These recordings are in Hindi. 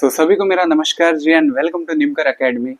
सभी को मेरा नमस्कार जी and welcome to Nimkar academy.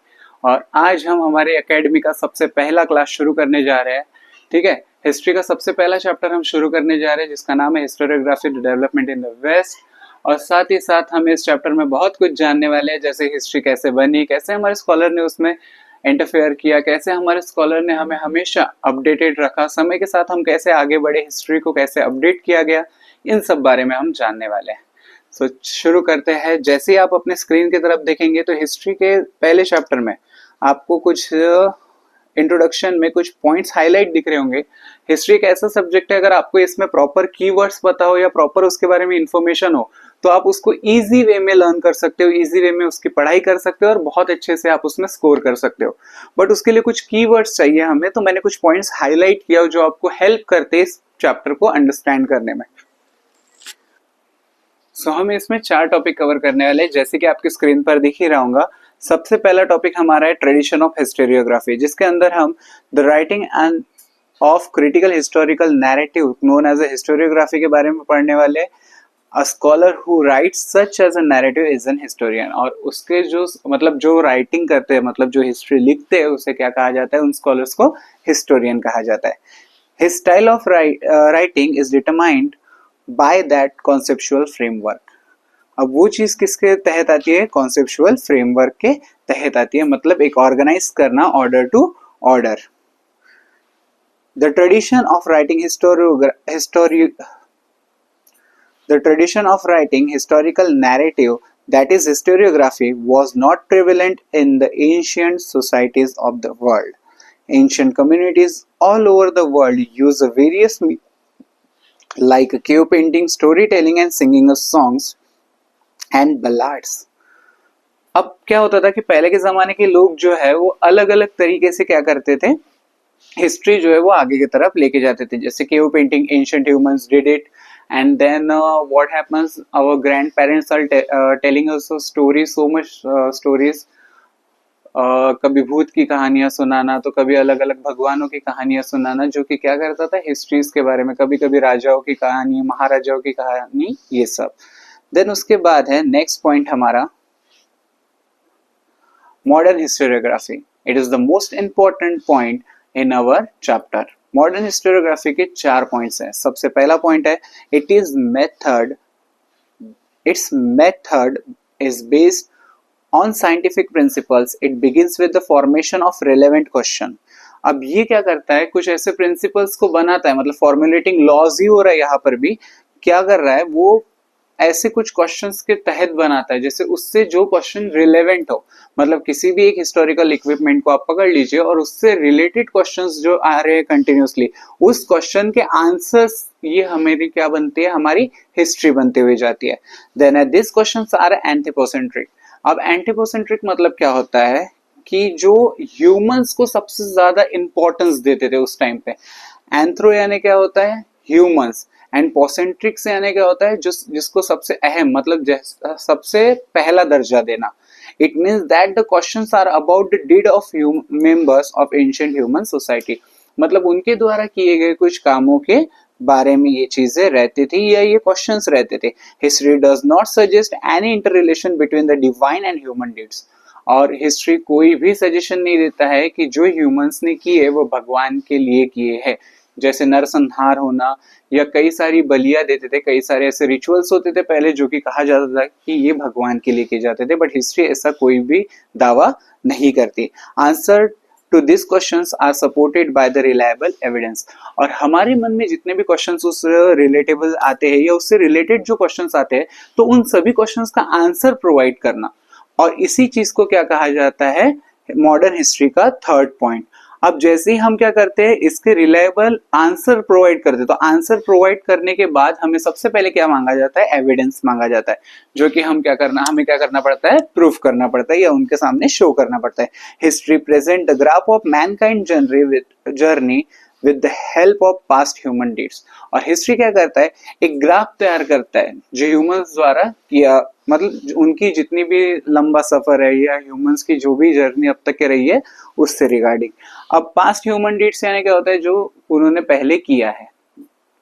और आज हम हमारे एकेडमी का सबसे पहला क्लास शुरू करने जा रहे हैं। ठीक है, हिस्ट्री का सबसे पहला चैप्टर हम शुरू करने जा रहे हैं जिसका नाम है historiography development in the West. और साथ ही साथ हम इस चैप्टर में बहुत कुछ जानने वाले हैं, जैसे हिस्ट्री कैसे बनी, कैसे हमारे स्कॉलर ने उसमें इंटरफेयर किया, कैसे हमारे स्कॉलर ने हमें हमेशा अपडेटेड रखा, समय के साथ हम कैसे आगे बढ़े, हिस्ट्री को कैसे अपडेट किया गया, इन सब बारे में हम जानने वाले हैं। तो शुरू करते हैं। जैसे ही आप अपने स्क्रीन की तरफ देखेंगे तो हिस्ट्री के पहले चैप्टर में आपको कुछ इंट्रोडक्शन में कुछ पॉइंट्स हाईलाइट दिख रहे होंगे। हिस्ट्री एक ऐसा सब्जेक्ट है, अगर आपको इसमें प्रॉपर कीवर्ड्स पता हो या प्रॉपर उसके बारे में इंफॉर्मेशन हो तो आप उसको इजी वे में लर्न कर सकते हो, इजी वे में उसकी पढ़ाई कर सकते हो और बहुत अच्छे से आप उसमें स्कोर कर सकते हो। बट उसके लिए कुछ कीवर्ड्स चाहिए हमें, तो मैंने कुछ पॉइंट्स हाईलाइट किया जो आपको हेल्प करते इस चैप्टर को अंडरस्टैंड करने में। हम इसमें 4 टॉपिक कवर करने वाले हैं, जैसे कि आपकी स्क्रीन पर दिख ही रहा होगा। सबसे पहला टॉपिक हमारा है ट्रेडिशन ऑफ हिस्टोरियोग्राफी, जिसके अंदर हम the writing and of critical historical narrative known as a historiography के बारे में पढ़ने वाले। A scholar who writes such as a narrative is an historian. और उसके जो राइटिंग करते हैं, मतलब जो हिस्ट्री लिखते हैं, उसे क्या कहा जाता है? उन स्कॉलर्स को हिस्टोरियन कहा जाता है। His style of writing is determined by that conceptual framework. अब वो चीज किसके तहत आती है? कॉन्सेप्चुअल फ्रेमवर्क के तहत आती है, मतलब एक ऑर्गेनाइज करना, order to order. The tradition of writing historical narrative, that is historiography, was not prevalent in the ancient societies of the world. Ancient communities all over the world use various like cave painting, storytelling and singing of songs and ballads. अब क्या होता था कि पहले के जमाने के लोग जो है वो अलग अलग तरीके से क्या करते थे, हिस्ट्री जो है वो आगे की तरफ लेके जाते थे। जैसे cave painting, ancient humans did it, and then what happens, our grandparents are telling us stories, so much stories. कभी भूत की कहानियां सुनाना, तो कभी अलग अलग भगवानों की कहानियां सुनाना, जो कि क्या करता था, हिस्ट्रीज के बारे में, कभी कभी राजाओं की कहानी, महाराजाओं की कहानी, ये सब। देन उसके बाद है नेक्स्ट पॉइंट हमारा modern historiography. It is the most important point in our chapter. Modern historiography के 4 पॉइंट्स हैं। सबसे पहला पॉइंट है its method is based on scientific principles. It begins with the formation of relevant question. अब ये क्या करता है, कुछ ऐसे प्रिंसिपल्स को बनाता है, मतलब फॉर्मुलेटिंग लॉज ही हो रहा है यहाँ पर भी। क्या कर रहा है वो, ऐसे कुछ क्वेश्चंस के तहत बनाता है जैसे उससे जो क्वेश्चन रिलेवेंट हो। मतलब किसी भी एक हिस्टोरिकल इक्विपमेंट को आप पकड़ लीजिए और उससे रिलेटेड क्वेश्चंस जो आ रहे हैं कंटिन्यूसली, उस क्वेश्चन के आंसर्स, ये हमारी क्या बनती है, हमारी हिस्ट्री बनती हुई जाती है। Then this questions are anthropocentric. अब एंथ्रोपोसेंट्रिक मतलब क्या होता है कि जो ह्यूमंस को सबसे ज्यादा इंपॉर्टेंस देते थे उस टाइम पे। एंथ्रो यानी क्या होता है, ह्यूमंस, एंड पोसेंट्रिक से यानी क्या होता है, जिसको सबसे अहम, मतलब सबसे पहला दर्जा देना। It means that the questions are about the deed of members of ancient human society. मतलब उनके द्वारा किए गए कुछ कामों के बारे में ये चीजें रहती थी या ये क्वेश्चंस रहते थे। History does not suggest any inter relation between the divine and human deeds. और हिस्ट्री कोई भी सजेशन नहीं देता है कि जो ह्यूमंस ने किए वो भगवान के लिए किए हैं। जैसे नरसंहार होना या कई सारी बलियां देते थे, कई सारे ऐसे रिचुअल्स होते थे पहले जो कि कहा जाता था कि ये भगवान के लिए किए जाते थे, बट हिस्ट्री ऐसा कोई भी दावा नहीं करती। Answer to these questions are supported by the reliable evidence। और हमारे मन में जितने भी क्वेश्चंस उस रिलेटेबल आते हैं या उससे रिलेटेड जो क्वेश्चंस आते हैं, तो उन सभी क्वेश्चंस का आंसर प्रोवाइड करना, और इसी चीज को क्या कहा जाता है, मॉडर्न हिस्ट्री का थर्ड पॉइंट। अब जैसे ही हम क्या करते हैं, इसके रिलायबल आंसर प्रोवाइड करते हैं, तो आंसर प्रोवाइड करने के बाद हमें सबसे पहले क्या मांगा जाता है, एविडेंस मांगा जाता है, जो कि हमें क्या करना पड़ता है, प्रूफ करना पड़ता है या उनके सामने शो करना पड़ता है। History present the graph of Mankind journey with the help of past human deeds. और हिस्ट्री क्या करता है, एक ग्राफ तैयार करता है जो ह्यूमंस द्वारा किया, मतलब उनकी जितनी भी लंबा सफर है या ह्यूमंस की जो भी जर्नी अब तक के रही है उससे रिगार्डिंग। अब पास्ट ह्यूमन डीड्स यानी क्या होता है, जो उन्होंने पहले किया है।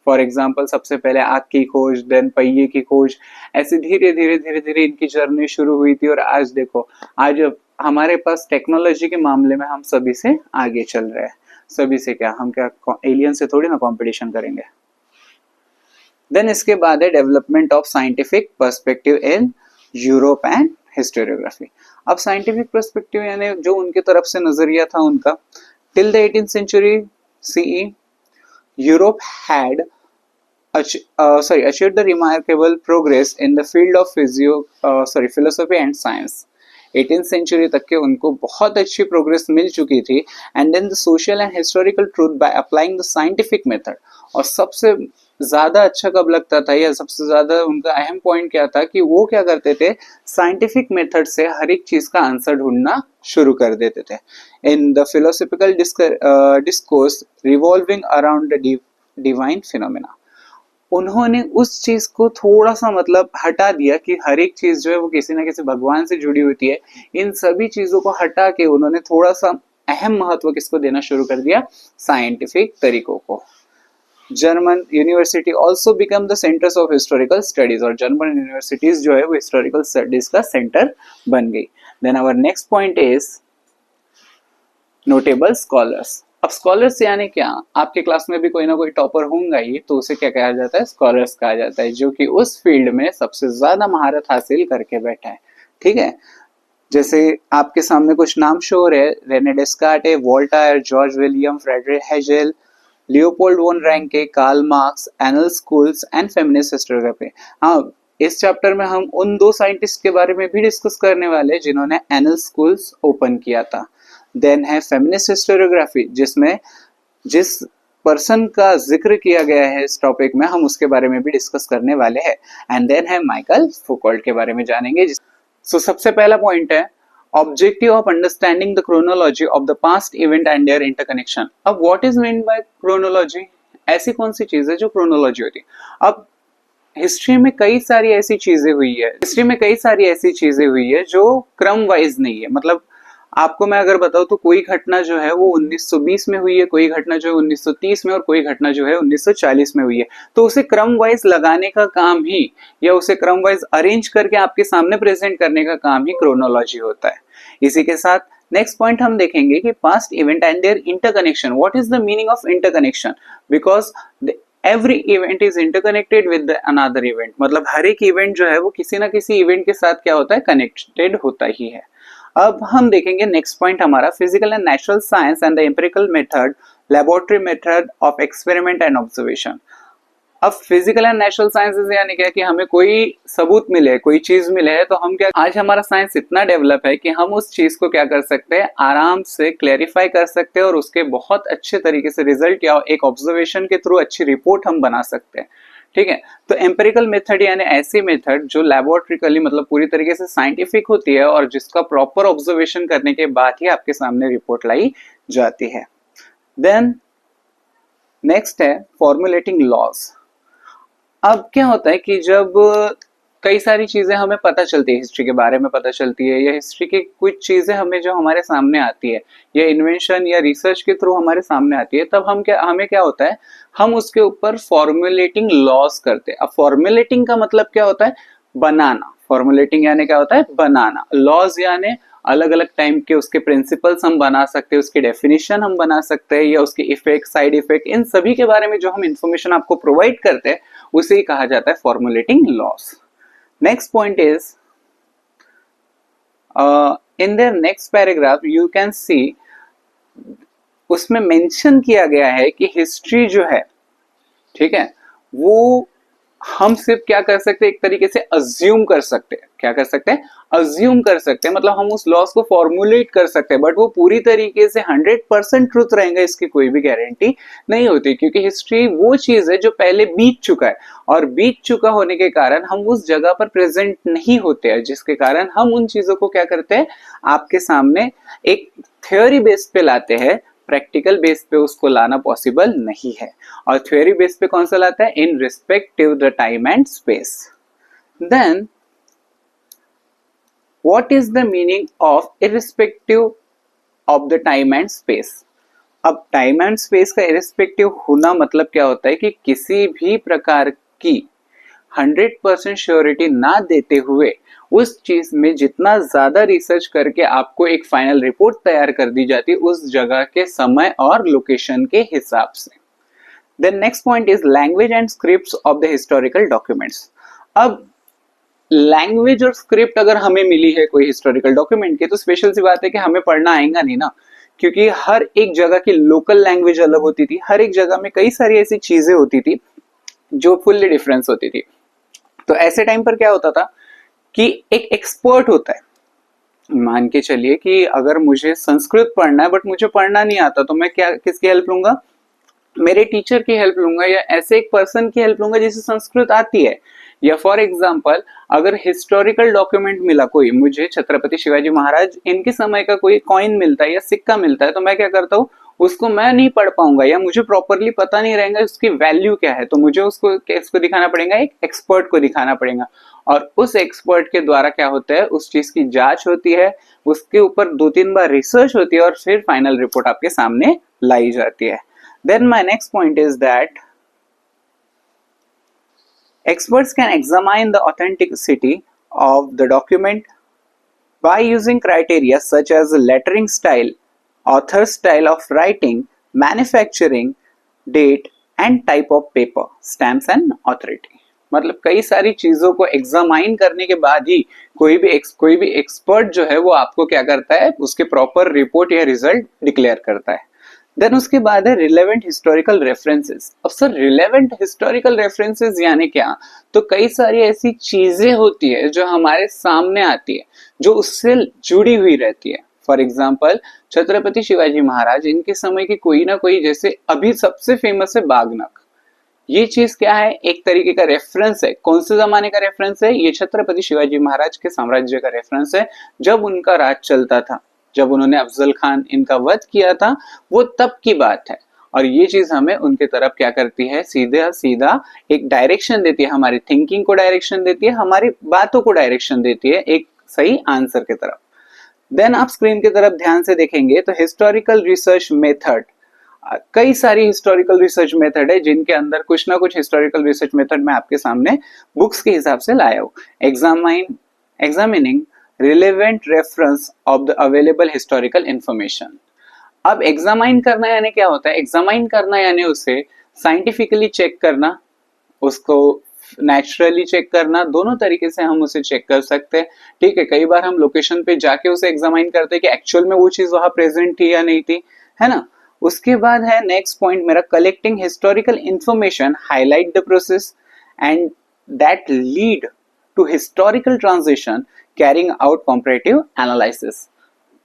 फॉर एग्जाम्पल सबसे पहले आग की खोज, देन पहिए की खोज, ऐसे धीरे धीरे धीरे धीरे इनकी जर्नी शुरू हुई थी। और आज देखो, आज हमारे पास टेक्नोलॉजी के मामले में हम सभी से आगे चल रहे हैं। सभी से क्या, हम क्या एलियन से थोड़ी ना कंपटीशन करेंगे। देन इसके बाद है development of scientific perspective in Europe and historiography. अब साइंटिफिक पर्सपेक्टिव यानी जो उनके तरफ से नजरिया था उनका, till the 18th century CE Europe had achieved the remarkable progress in the field of philosophy and science। 18th century तक के उनको बहुत अच्छी प्रोग्रेस मिल चुकी थी। And then the social and historical truth by applying the scientific method. और सबसे ज्यादा अच्छा कब लगता था, या सबसे ज्यादा उनका अहम पॉइंट क्या था कि वो क्या करते थे, साइंटिफिक मेथड से हर एक चीज का आंसर ढूंढना शुरू कर देते थे। In the philosophical discourse revolving around the divine phenomena. उन्होंने उस चीज को थोड़ा सा मतलब हटा दिया कि हर एक चीज जो है वो किसी ना किसी भगवान से जुड़ी होती है। इन सभी चीजों को हटा के उन्होंने थोड़ा सा अहम महत्व किसको देना शुरू कर दिया, साइंटिफिक तरीकों को। German university also become the centres of historical studies. और जर्मन यूनिवर्सिटीज जो है वो हिस्टोरिकल स्टडीज का सेंटर बन गई। Then our next point is notable scholars. अब स्कॉलर्स यानी क्या, आपके क्लास में भी कोई ना कोई टॉपर होगा ही, तो उसे क्या कहा जाता है, स्कॉलर्स कहा जाता है, जो कि उस फील्ड में सबसे ज्यादा महारत हासिल करके बैठा है। ठीक है, जैसे आपके सामने कुछ नाम शो हो रहे हैं, Rene Descartes, Voltaire, George William, Frederick Hegel, Leopold von Ranke, Karl Marx, Annales schools and feminist historiography. हाँ, इस चैप्टर में हम उन दो साइंटिस्ट के बारे में भी डिस्कस करने वाले हैं जिन्होंने एनल स्कूल्स ओपन किया था। देन है फेमिनिस्ट हिस्टोरियोग्राफी, जिसमें जिस पर्सन का जिक्र किया गया है इस टॉपिक में, हम उसके बारे में भी डिस्कस करने वाले हैं। एंड देन है माइकल फुकॉल्ट के बारे में जानेंगे। सो सबसे पहला पॉइंट है objective of understanding the chronology of the past event and their interconnection. अब what is mean by chronology, ऐसी कौन सी चीज है जो क्रोनोलॉजी होती है। अब हिस्ट्री में कई सारी ऐसी चीजें हुई है जो क्रम वाइज नहीं है। मतलब आपको मैं अगर बताऊं तो कोई घटना जो है वो 1920 में हुई है, कोई घटना जो है 1930 में, और कोई घटना जो है 1940 में हुई है। तो उसे क्रम वाइज लगाने का काम ही, या उसे क्रम वाइज अरेंज करके आपके सामने प्रेजेंट करने का काम ही क्रोनोलॉजी होता है। इसी के साथ नेक्स्ट पॉइंट हम देखेंगे कि past event and their interconnection. What is the meaning of interconnection, because every event is interconnected with another event. मतलब हर एक इवेंट जो है वो किसी ना किसी इवेंट के साथ क्या होता है, कनेक्टेड होता ही है। अब हम देखेंगे नेक्स्ट पॉइंट हमारा physical and natural science and the empirical method, laboratory method of experiment and observation. अब फिजिकल एंड नेचुरल साइंसेस यानी क्या कि हमें कोई सबूत मिले, कोई चीज मिले है, तो हम क्या, आज हमारा साइंस इतना डेवलप है कि हम उस चीज को क्या कर सकते हैं, आराम से क्लैरिफाई कर सकते हैं और उसके बहुत अच्छे तरीके से रिजल्ट या एक ऑब्जर्वेशन के थ्रू अच्छी रिपोर्ट हम बना सकते हैं। ठीक है, तो एम्पिरिकल मेथड यानी ऐसी मेथड जो लैबोरेटरिकली मतलब पूरी तरीके से साइंटिफिक होती है और जिसका प्रॉपर ऑब्जर्वेशन करने के बाद ही आपके सामने रिपोर्ट लाई जाती है। देन नेक्स्ट है फॉर्मुलेटिंग लॉज। अब क्या होता है कि जब कई सारी चीजें हमें पता चलती है, हिस्ट्री के बारे में पता चलती है, या हिस्ट्री की कुछ चीजें हमें जो हमारे सामने आती है, या इन्वेंशन या रिसर्च के थ्रू हमारे सामने आती है, तब हमें क्या होता है, हम उसके ऊपर फॉर्मुलेटिंग लॉज करते हैं। अब फॉर्मुलेटिंग का मतलब क्या होता है, बनाना। फॉर्मुलेटिंग यानी क्या होता है, बनाना। लॉज यानी अलग अलग टाइम के उसके प्रिंसिपल्स हम बना सकते हैं, उसकी डेफिनेशन हम बना सकते हैं, या उसके इफेक्ट, साइड इफेक्ट, इन सभी के बारे में जो हम इंफॉर्मेशन आपको प्रोवाइड करते हैं उसे ही कहा जाता है formulating laws. Next point is in their next paragraph you can see, उसमें मेंशन किया गया है कि हिस्ट्री जो है, ठीक है, वो हम सिर्फ क्या कर सकते हैं, एक तरीके से अज्यूम कर सकते हैं। क्या कर सकते हैं, अज्यूम कर सकते हैं। मतलब हम उस लॉस को फॉर्मुलेट कर सकते हैं, बट वो पूरी तरीके से 100% ट्रुथ रहेगा इसकी कोई भी गारंटी नहीं होती, क्योंकि हिस्ट्री वो चीज है जो पहले बीत चुका है, और बीत चुका होने के कारण हम उस जगह पर प्रेजेंट नहीं होते हैं, जिसके कारण हम उन चीजों को क्या करते हैं, आपके सामने एक थ्योरी बेस पे लाते हैं। प्रैक्टिकल बेस पे उसको लाना पॉसिबल नहीं है। और थ्योरी बेस पे कौन सा लाता है, in respective the time and space. Then what is the meaning of irrespective of the time and space. अब टाइम एंड स्पेस का इरेस्पेक्टिव होना मतलब क्या होता है कि किसी भी प्रकार की 100% श्योरिटी ना देते हुए उस चीज में जितना ज्यादा रिसर्च करके आपको एक फाइनल रिपोर्ट तैयार कर दी जाती है उस जगह के समय और लोकेशन के हिसाब से। Then next point is language and scripts of the historical documents. अब लैंग्वेज और स्क्रिप्ट अगर हमें मिली है कोई हिस्टोरिकल डॉक्यूमेंट की तो स्पेशल सी बात है कि हमें पढ़ना आएगा नहीं ना, क्योंकि हर एक जगह की लोकल लैंग्वेज अलग होती थी, हर एक जगह में कई सारी ऐसी चीजें होती थी जो फुल्ली डिफरेंस होती थी। तो ऐसे टाइम पर क्या होता था कि एक एक्सपर्ट होता है, मान के चलिए कि अगर मुझे संस्कृत पढ़ना है बट मुझे पढ़ना नहीं आता तो मैं क्या किसकी हेल्प लूंगा, मेरे टीचर की हेल्प लूंगा या ऐसे एक पर्सन की हेल्प लूंगा जिसे संस्कृत आती है। या फॉर एग्जाम्पल अगर हिस्टोरिकल डॉक्यूमेंट मिला कोई मुझे, छत्रपति शिवाजी महाराज इनके समय का कोई कॉइन मिलता है या सिक्का मिलता है, तो मैं क्या करता हूँ उसको मैं नहीं पढ़ पाऊंगा या मुझे प्रॉपरली पता नहीं रहेगा उसकी वैल्यू क्या है, तो मुझे उसको दिखाना पड़ेगा, एक एक्सपर्ट को दिखाना पड़ेगा। और उस एक्सपर्ट के द्वारा क्या होता है उस चीज की जांच होती है, उसके ऊपर 2-3 बार रिसर्च होती है और फिर फाइनल रिपोर्ट आपके सामने लाई जाती है। Then my next point is that experts can examine the authenticity of the document by using criteria such as lettering style, author style of writing, manufacturing, date and type of paper, stamps and authority। मतलब कई सारी चीजों को एग्जामाइन करने के बाद ही कोई भी एक्सपर्ट जो है वो आपको क्या करता है उसके प्रॉपर रिपोर्ट या रिजल्ट डिक्लेयर करता है। देन उसके बाद है रिलेवेंट हिस्टोरिकल रेफरेंसेस। अब सर रिलेवेंट हिस्टोरिकल रेफरेंसेस यानी क्या, तो कई सारी ऐसी चीजें होती है जो हमारे सामने आती है जो उससे जुड़ी हुई रहती है। फॉर एग्जाम्पल छत्रपति शिवाजी महाराज इनके समय की कोई ना कोई, जैसे अभी सबसे फेमस है बागनक, ये चीज क्या है एक तरीके का रेफरेंस है। कौन से जमाने का रेफरेंस है, ये छत्रपति शिवाजी महाराज के साम्राज्य का रेफरेंस है, जब उनका राज चलता था, जब उन्होंने अफजल खान इनका वध किया था वो तब की बात है। और ये चीज हमें उनके तरफ क्या करती है, सीधा सीधा एक डायरेक्शन देती है, हमारी थिंकिंग को डायरेक्शन देती है, हमारी बातों को डायरेक्शन देती है एक सही आंसर की तरफ। देन आप स्क्रीन की तरफ ध्यान से देखेंगे तो हिस्टोरिकल रिसर्च मेथड, कई सारी हिस्टोरिकल रिसर्च मेथड है जिनके अंदर कुछ ना कुछ हिस्टोरिकल रिसर्च मेथड मैं आपके सामने बुक्स के हिसाब से लाया हूं। Examining relevant reference of the available historical information. अब एग्जामाइन करना यानी क्या होता है, एग्जामाइन करना यानी उसे साइंटिफिकली चेक करना, उसको नेचुरली चेक करना, दोनों तरीके से हम उसे चेक कर सकते हैं। ठीक है, कई बार हम लोकेशन पे जाके उसे एग्जामाइन करते हैं कि एक्चुअल में वो चीज वहां प्रेजेंट थी या नहीं थी, है ना। उसके बाद है नेक्स्ट पॉइंट मेरा, collecting historical information highlight the process and that lead to historical transition carrying out comparative analysis.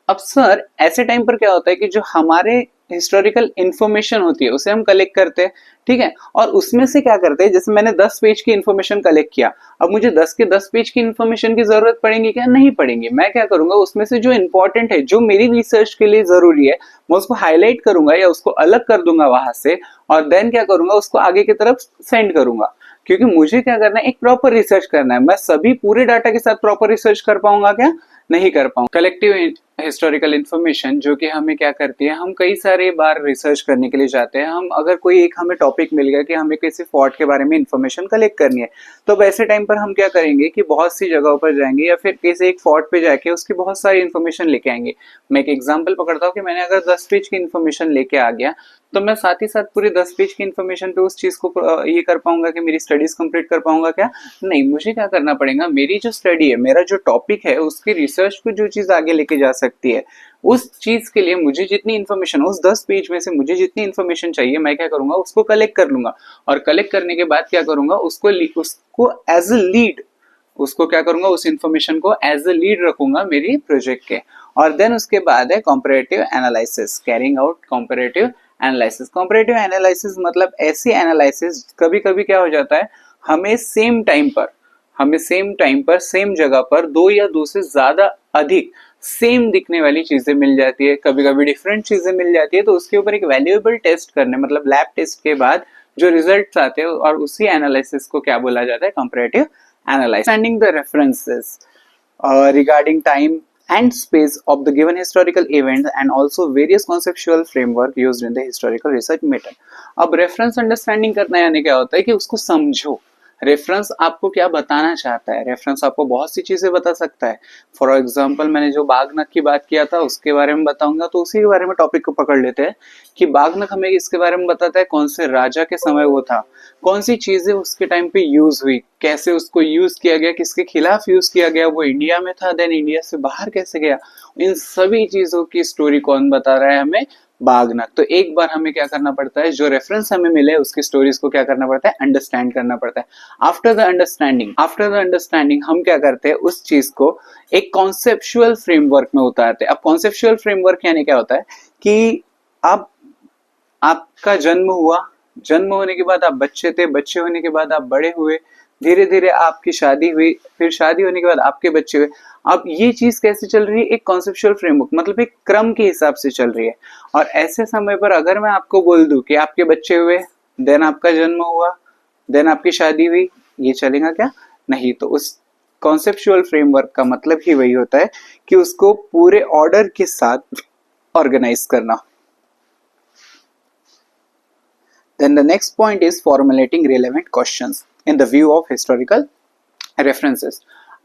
अब सर ऐसे टाइम पर क्या होता है कि जो हमारे हिस्टोरिकल इंफॉर्मेशन होती है उसे हम कलेक्ट करते हैं, ठीक है, और उसमें से क्या करते हैं, जैसे मैंने 10 पेज की इंफॉर्मेशन कलेक्ट किया, अब मुझे 10 के 10 पेज की इंफॉर्मेशन की जरूरत पड़ेगी क्या, नहीं पड़ेगी। मैं क्या करूंगा उसमें से जो इंपॉर्टेंट है, जो मेरी रिसर्च के लिए जरूरी है, मैं उसको हाईलाइट करूंगा या उसको अलग कर दूंगा वहां से, और देन क्या करूंगा उसको आगे की तरफ सेंड करूंगा, क्योंकि मुझे क्या करना है, एक प्रॉपर रिसर्च करना है। मैं सभी पूरे डाटा के साथ प्रॉपर रिसर्च कर पाऊंगा क्या, नहीं कर पाऊंगा। कलेक्टिव हिस्टोरिकल इंफॉर्मेशन जो कि हमें क्या करती है, हम कई सारे बार रिसर्च करने के लिए जाते हैं, हम अगर कोई एक हमें टॉपिक मिल गया कि हमें किसी फोर्ट के बारे में इंफॉर्मेशन कलेक्ट करनी है, तो वैसे टाइम पर हम क्या करेंगे कि बहुत सी जगहों पर जाएंगे या फिर किसी एक फोर्ट पे जाके उसकी बहुत सारी इंफॉर्मेशन लेके आएंगे। मैं एक एग्जाम्पल पकड़ता हूँ कि मैंने अगर 10 पेज की इंफॉर्मेशन लेके आ गया तो मैं साथ ही साथ पूरी 10 पेज की इंफॉर्मेशन पे उस चीज को ये कर पाऊंगा कि मेरी स्टडीज कंप्लीट कर पाऊंगा क्या, नहीं। मुझे क्या करना पड़ेगा, मेरी जो स्टडी है, मेरा जो टॉपिक है, उसकी रिसर्च को जो चीज आगे लेके जा सकती है, उस चीज के लिए मुझे जितनी इन्फॉर्मेशन, उस 10 पेज में से मुझे जितनी इन्फॉर्मेशन चाहिए, मैं क्या करूंगा उसको कलेक्ट कर लूंगा, और कलेक्ट करने के बाद क्या करूंगा उसको एज ए लीड, उसको क्या करूंगा उस इंफॉर्मेशन को एज ए लीड रखूंगा मेरी प्रोजेक्ट के। और देन उसके बाद है comparative analysis, carrying out comparative analysis. Comparative analysis मतलब ऐसी एनालिसिस, कभी कभी क्या हो जाता है, हमें सेम टाइम पर सेम जगह पर दो या दो से ज्यादा अधिक सेम दिखने वाली चीजें मिल जाती है, कभी कभी डिफरेंट चीजें मिल जाती है, तो उसके ऊपर एक वैल्यूएबल टेस्ट करने, मतलब लैब टेस्ट के बाद जो रिजल्ट्स आते हैं, और उसी एनालिसिस को क्या बोला जाता है, comparative analysis. Understanding the references regarding time and space of the given historical event and also various conceptual framework used in the historical research method. अब रेफरेंस अंडरस्टैंडिंग करना यानी क्या होता है कि उसको समझो, रेफरेंस आपको क्या बताना चाहता है, रेफरेंस आपको बहुत सी चीजें बता सकता है। फॉर एग्जांपल मैंने जो बागनक की बात किया था उसके बारे में बताऊंगा, तो उसी के बारे में टॉपिक को पकड़ लेते हैं कि बागनक हमें इसके बारे में बताता है कौन से राजा के समय वो था, कौन सी चीजें उसके टाइम पे यूज हुई, कैसे उसको यूज किया गया, किसके खिलाफ यूज किया गया, वो इंडिया में था देन इंडिया से बाहर कैसे गया, इन सभी चीजों की स्टोरी कौन बता रहा है हमें, बागनक। तो एक बार हमें क्या करना पड़ता है, जो रेफरेंस हमें मिले उसकी स्टोरीज को क्या करना पड़ता है, अंडरस्टैंड करना पड़ता है। आफ्टर द अंडरस्टैंडिंग हम क्या करते हैं, उस चीज को एक कॉन्सेप्चुअल फ्रेमवर्क में उतारते हैं। अब कॉन्सेप्चुअल फ्रेमवर्क यानी क्या होता है कि आप आपका जन्म हुआ, जन्म होने के बाद आप बच्चे थे, बच्चे होने के बाद आप बड़े हुए, धीरे धीरे आपकी शादी हुई, फिर शादी होने के बाद आपके बच्चे हुए। अब ये चीज कैसे चल रही है, एक कॉन्सेप्चुअल फ्रेमवर्क मतलब एक क्रम के हिसाब से चल रही है। और ऐसे समय पर अगर मैं आपको बोल दूं कि आपके बच्चे हुए, देन आपका जन्म हुआ, देन आपकी शादी हुई, ये चलेगा क्या, नहीं। तो उस कॉन्सेप्चुअल फ्रेमवर्क का मतलब ही वही होता है कि उसको पूरे ऑर्डर के साथ ऑर्गेनाइज करना। Then the next point is formulating relevant questions in the view of historical references.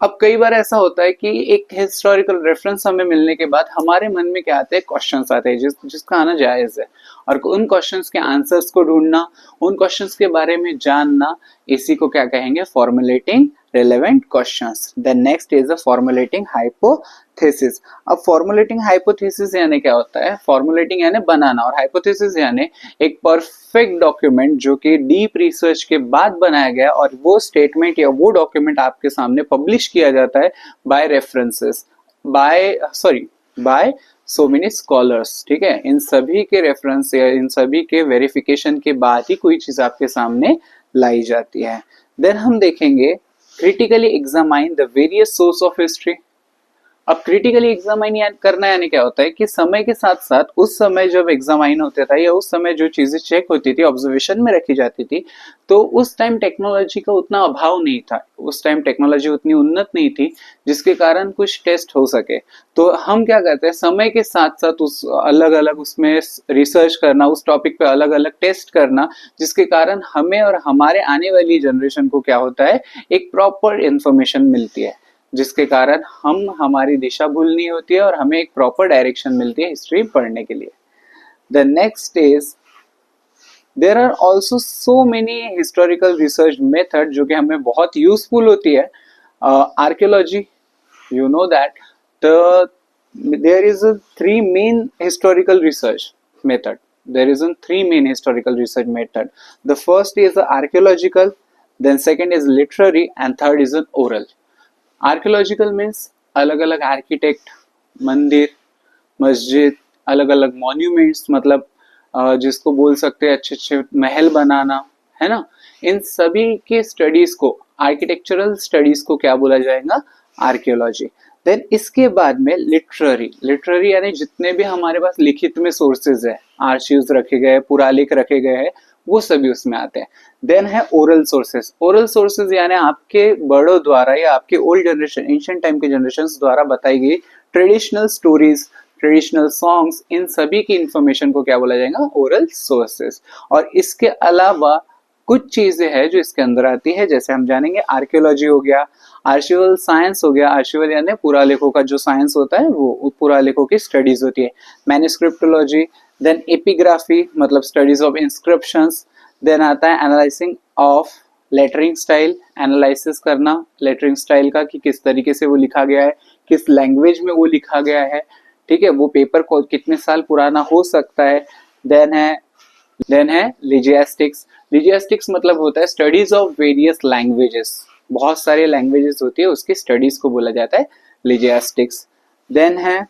अब कई बार ऐसा होता है कि एक हिस्टोरिकल रेफरेंस हमें मिलने के बाद हमारे मन में क्या आते हैं, क्वेश्चंस आते हैं जिसका आना जायज है, और उन क्वेश्चंस के आंसर्स को ढूंढना, उन क्वेश्चंस के बारे में जानना, इसी को क्या कहेंगे, formulating relevant questions. The next is the formulating hypothesis. अब formulating hypothesis यानी क्या होता है, formulating यानी बनाना, और hypothesis यानी एक परफेक्ट डॉक्यूमेंट जो कि डीप रिसर्च के बाद बनाया गया, और वो स्टेटमेंट या वो डॉक्यूमेंट आपके सामने पब्लिश किया जाता है by references, by so many scholars. ठीक है, इन सभी के रेफरेंस या इन सभी के वेरिफिकेशन के बाद ही कोई चीज आपके सामने लाई जाती है। देन हम देखेंगे critically examine the various source of history. अब क्रिटिकली एग्जामाइन करना यानी क्या होता है कि समय के साथ साथ उस समय जब एग्जामाइन होता था या उस समय जो चीजें चेक होती थी, ऑब्जर्वेशन में रखी जाती थी, तो उस टाइम टेक्नोलॉजी का उतना अभाव नहीं था, उस टाइम टेक्नोलॉजी उतनी उन्नत नहीं थी जिसके कारण कुछ टेस्ट हो सके। तो हम क्या करते हैं, समय के साथ साथ उस अलग अलग उसमें रिसर्च करना, उस टॉपिक पे अलग अलग टेस्ट करना, जिसके कारण हमें और हमारे आने वाली जनरेशन को क्या होता है, एक प्रॉपर इंफॉर्मेशन मिलती है, जिसके कारण हम हमारी दिशा भूलनी होती है और हमें एक प्रॉपर डायरेक्शन मिलती है हिस्ट्री पढ़ने के लिए। The next is there are also so many historical research method जो कि हमें बहुत यूजफुल होती है। Archaeology, you know that there is three main historical research method, there is three main historical research method. The first is archaeological, then second is literary, and third is oral. Archaeological means अलग अलग आर्किटेक्ट, मंदिर, मस्जिद, अलग अलग मॉन्यूमेंट्स, मतलब जिसको बोल सकते हैं अच्छे अच्छे महल बनाना, है ना, इन सभी के स्टडीज को, आर्किटेक्चरल स्टडीज को क्या बोला जाएगा, आर्कियोलॉजी। देन इसके बाद में लिटरेरी यानी जितने भी हमारे पास लिखित में सोर्सेज है, आर्शीव्स रखे गए, पुरालेख रखे गए हैं, वो सभी उसमें आते हैं। देन है ओरल सोर्सेज यानी आपके बड़ों द्वारा या आपके ओल्ड जनरेशन, एंशिएंट टाइम के जनरेशन द्वारा बताई गई ट्रेडिशनल स्टोरीज, ट्रेडिशनल सॉन्ग्स, इन सभी की इंफॉर्मेशन को क्या बोला जाएगा, ओरल सोर्सेज। और इसके अलावा कुछ चीजें हैं जो इसके अंदर आती है, जैसे हम जानेंगे आर्कियोलॉजी हो गया, आर्शिवल साइंस हो गया, आर्शिवल यानी पुरालेखों का जो साइंस होता है वो पुरालेखों की स्टडीज होती है, मैन्युस्क्रिप्टोलॉजी, देन एपिग्राफी मतलब स्टडीज ऑफ इंस्क्रिप्शंस, देन आता है एनालाइसिंग ऑफ लेटरिंग स्टाइल, एनालिसिस करना लेटरिंग स्टाइल का कि किस तरीके से वो लिखा गया है, किस लैंग्वेज में वो लिखा गया है, ठीक है, वो पेपर को कितने साल पुराना हो सकता है। देन है लिजियास्टिक्स मतलब होता है स्टडीज ऑफ वेरियस लैंग्वेजेस, बहुत सारे लैंग्वेजेस होती है उसकी स्टडीज को बोला जाता है लिजियास्टिक्स। देन है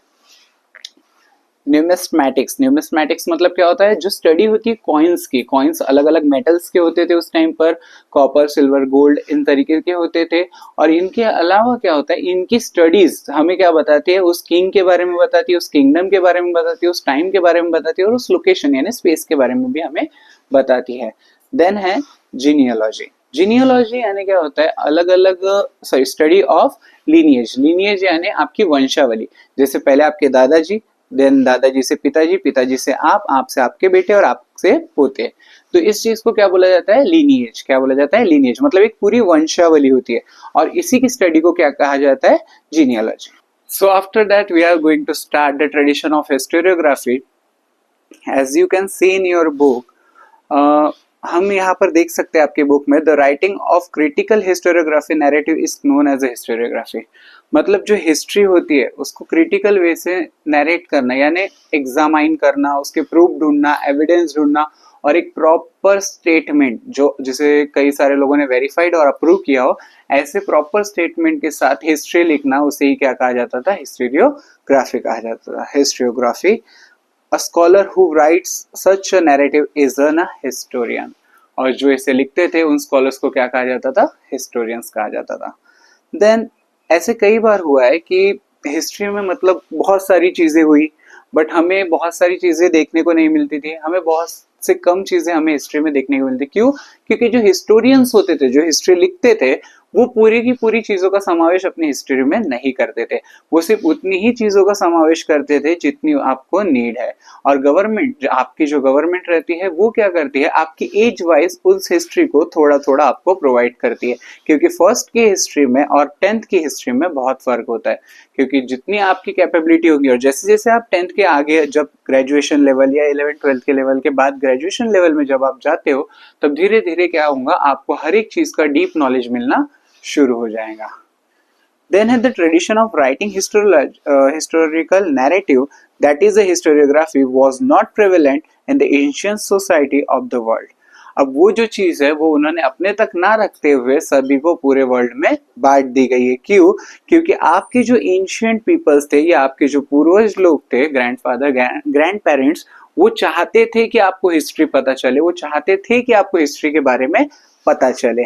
न्यूमिस्मैटिक्स मतलब क्या होता है, जो स्टडी होती है कॉइन्स की, कॉइन्स अलग अलग मेटल्स के होते थे उस टाइम पर, कॉपर, सिल्वर, गोल्ड, इन तरीके के होते थे। और इनके अलावा क्या होता है, इनकी स्टडीज हमें क्या बताती है, उस किंग के बारे में बताती है, उस किंगडम के बारे में बताती है, उस टाइम के बारे में बताती है, और उस लोकेशन यानी स्पेस के बारे में भी हमें बताती है। देन है जीनियोलॉजी, जीनियोलॉजी यानी क्या होता है, अलग अलग sorry study of lineage. Lineage यानी आपकी वंशावली, जैसे पहले आपके दादाजी, देन दादाजी से पिताजी, पिताजी से आप से आपके बेटे और आपसे पोते। तो इस चीज को क्या बोला जाता है, लीनिएज। क्या बोला जाता है, लीनिएज। मतलब एक पूरी वंशावली होती है और इसी की स्टडी को क्या कहा जाता है, genealogy. So after that we are going to start the tradition of historiography. As you can see in your book, हम यहाँ पर देख सकते हैं आपके बुक में, the writing of critical historiography narrative is known as a historiography. मतलब जो हिस्ट्री होती है उसको क्रिटिकल वे से नैरेट करना, यानी एग्जामाइन करना, उसके प्रूफ ढूंढना, एविडेंस ढूंढना और एक प्रॉपर स्टेटमेंट जो जिसे कई सारे लोगों ने वेरीफाइड और अप्रूव किया हो, ऐसे प्रॉपर स्टेटमेंट के साथ हिस्ट्री लिखना, उसे ही क्या कहा जाता था, हिस्टोरियोग्राफी कहा जाता था, historiography. A scholar who writes such a narrative is a historian। और जो इसे लिखते थे उन स्कॉलर्स को क्या कहा जाता था, हिस्टोरियंस कहा जाता था। देन ऐसे कई बार हुआ है कि हिस्ट्री में मतलब बहुत सारी चीजें हुई, बट हमें बहुत सारी चीजें देखने को नहीं मिलती थी, हमें बहुत से कम चीजें हमें हिस्ट्री में देखने को मिलती। क्यों? क्योंकि जो हिस्टोरियंस होते थे, जो हिस्ट्री लिखते थे, वो पूरी की पूरी चीजों का समावेश अपनी हिस्ट्री में नहीं करते थे। वो सिर्फ उतनी ही चीजों का समावेश करते थे जितनी आपको नीड है। और गवर्नमेंट, आपकी जो गवर्नमेंट रहती है, वो क्या करती है, आपकी एज वाइज उस हिस्ट्री को थोड़ा थोड़ा आपको प्रोवाइड करती है। क्योंकि फर्स्ट की हिस्ट्री में और 10th की हिस्ट्री में बहुत फर्क होता है। क्योंकि जितनी आपकी कैपेबिलिटी होगी और जैसे जैसे आप 10th के आगे, जब ग्रेजुएशन लेवल या 11th-12th के लेवल के बाद ग्रेजुएशन लेवल में जब आप जाते हो, तब धीरे धीरे क्या होगा, आपको हर एक चीज का डीप नॉलेज मिलना शुरू हो जाएगा। Then had the tradition of writing historical narrative, that is a historiography, was not prevalent in the ancient society of the world। अब वो जो चीज है वो उन्होंने अपने तक ना रखते हुए सभी को पूरे वर्ल्ड में बांट दी गई है। क्यों? क्योंकि आपके जो एंशियंट पीपल्स थे या आपके जो पूर्वज लोग थे, ग्रैंडफादर, ग्रैंड पेरेंट्स, वो चाहते थे कि आपको हिस्ट्री पता चले, वो चाहते थे कि आपको हिस्ट्री के बारे में पता चले।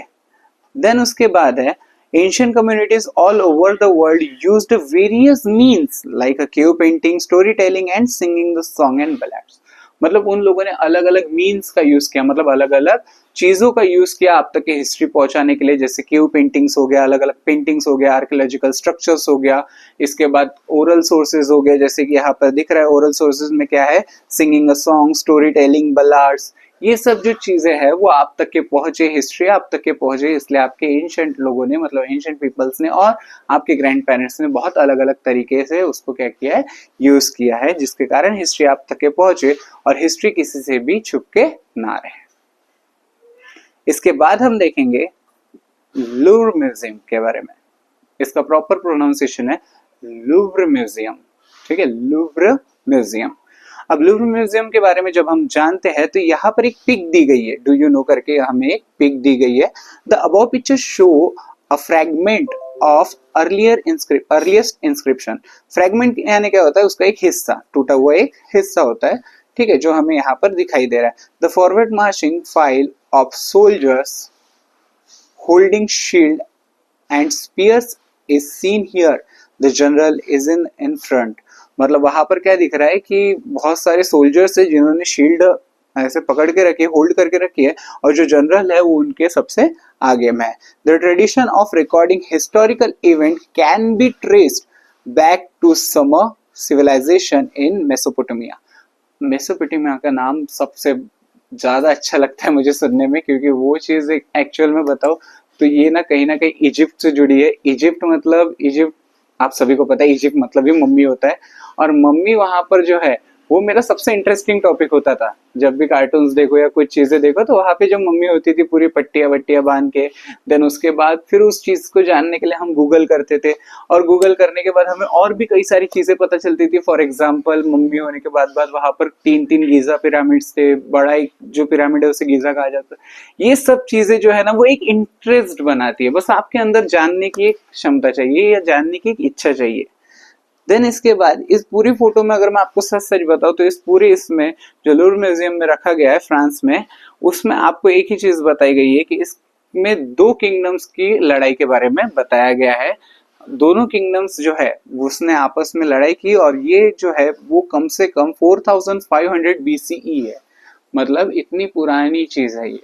देन उसके बाद है, ancient communities all over the world used various means like a cave painting, storytelling and singing the song and ballads। मतलब उन लोगों ने अलग अलग मीन्स का यूज किया, मतलब अलग अलग चीजों का यूज किया आप तक की हिस्ट्री पहुंचाने के लिए। जैसे केव पेंटिंग्स हो गया, अलग अलग पेंटिंग्स हो गया, आर्कियोलॉजिकल स्ट्रक्चर्स हो गया, इसके बाद ओरल सोर्सेज हो गए, जैसे कि यहाँ पर दिख रहा है ओरल सोर्सेज में क्या है, singing a song, story telling, ballads. ये सब जो चीजें हैं वो आप तक के पहुंचे, हिस्ट्री आप तक के पहुंचे, इसलिए आपके एंशिएंट लोगों ने, मतलब एंशिएंट पीपल्स ने और आपके ग्रैंड पेरेंट्स ने बहुत अलग अलग तरीके से उसको क्या किया है, यूज किया है, जिसके कारण हिस्ट्री आप तक के पहुंचे और हिस्ट्री किसी से भी छुप के ना रहे। इसके बाद हम देखेंगे लूव्र म्यूजियम के बारे में। इसका प्रॉपर प्रोनाउंसिएशन है लूव्र म्यूजियम। ठीक है, लूव्र म्यूजियम। अब लूव्र म्यूजियम के बारे में जब हम जानते हैं तो यहाँ पर एक पिक दी गई है, डू यू नो करके हमें एक पिक दी गई है। The above picture show a fragment of earliest inscription. Fragment यानी क्या होता है, उसका एक हिस्सा, टूटा हुआ एक हिस्सा होता है, ठीक है, जो हमें यहाँ पर दिखाई दे रहा है। The forward marching file of soldiers holding shield and spears is seen here, the general is in front. मतलब वहां पर क्या दिख रहा है कि बहुत सारे सोल्जर्स है जिन्होंने शील्ड ऐसे पकड़ के रखी है, होल्ड करके रखी है, और जो जनरल है वो उनके सबसे आगे में है। The tradition of recording historical event can be traced back to Sumer civilisation in Mesopotamia. Mesopotamia का नाम सबसे ज्यादा अच्छा लगता है मुझे सुनने में, क्योंकि वो चीज एक्चुअल में बताओ तो ये ना कहीं इजिप्ट से जुड़ी है। इजिप्ट मतलब, इजिप्ट आप सभी को पता है, इजिप्ट मतलब ही मम्मी होता है, और मम्मी वहां पर जो है वो मेरा सबसे इंटरेस्टिंग टॉपिक होता था। जब भी कार्टून्स देखो या कुछ चीजें देखो तो वहां पे जो मम्मी होती थी पूरी पट्टियां वट्टियां बांध के, देन उसके बाद फिर उस चीज को जानने के लिए हम गूगल करते थे, और गूगल करने के बाद हमें और भी कई सारी चीजें पता चलती थी। फॉर एग्जाम्पल, मम्मी होने के बाद वहां पर 3-3 गीजा पिरामिड्स थे, बड़ा एक जो पिरामिड है उसे गीजा कहा जाता है। ये सब चीजें जो है ना वो एक इंटरेस्ट बनाती है, बस आपके अंदर जानने की एक क्षमता चाहिए या जानने की एक इच्छा चाहिए। देन इसके बाद इस पूरी फोटो में अगर मैं आपको सच सच बताऊं तो इस पूरे इसमें जो लूव्र म्यूजियम में रखा गया है फ्रांस में, उसमें आपको एक ही चीज बताई गई है कि इसमें 2 किंगडम्स की लड़ाई के बारे में बताया गया है। दोनों किंगडम्स जो है उसने आपस में लड़ाई की, और ये जो है वो कम से कम 4500 BCE है। मतलब इतनी पुरानी चीज है ये।